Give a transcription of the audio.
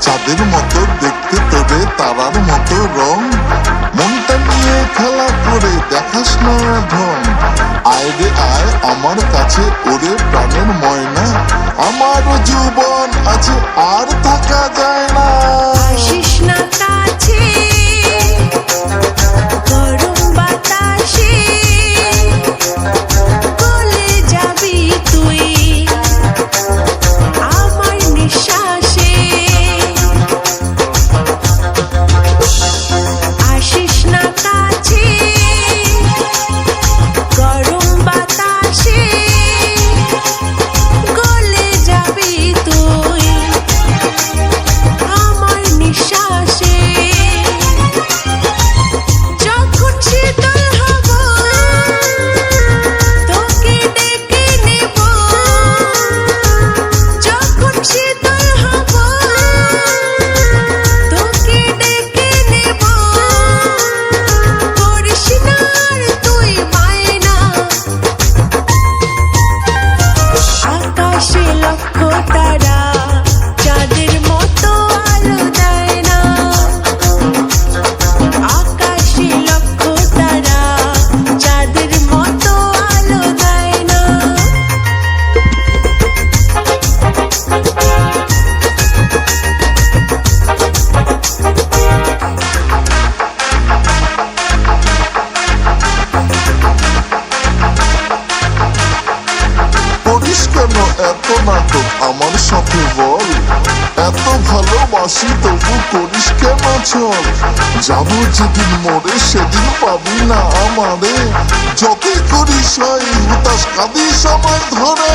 চাঁদের মতো দেখতে তোরে তারার মতো রং, মনটা নিয়ে খেলা করে দেখাস না ঢং। আয় রে আয় আমার কাছে ওরে প্রাণের ময়না, আমারও জীবন আছে আর থাকা যায় না। আসিস না কাছে গরম বাতাসে, গলে যাবি তুই আমার নিঃশ্বাসে। আসিস না কাছে গরম বাতাসে, গলে যাবি তুই আমার নিঃশ্বাসে। যখন শীতল হব তোকে ডেকে নেব, যখন শীতল হব তোকে ডেকে নেব। করিস না আর তুই বায়না, আকাশে লক্ষ তারা চাঁদের মতো আলো দেয় না। আকাশে লক্ষ তারা চাঁদের মতো আলো দেয় না। করিস কেন এত নাটক আমার সাথে বল, এত ভালোবাসি তবু করিস কেন ছল। যাবো যেদিন মরে সেদিন পাবি না আমারে, যতই করিস হয় হুতাশ কাঁদিস আমায় ধরে।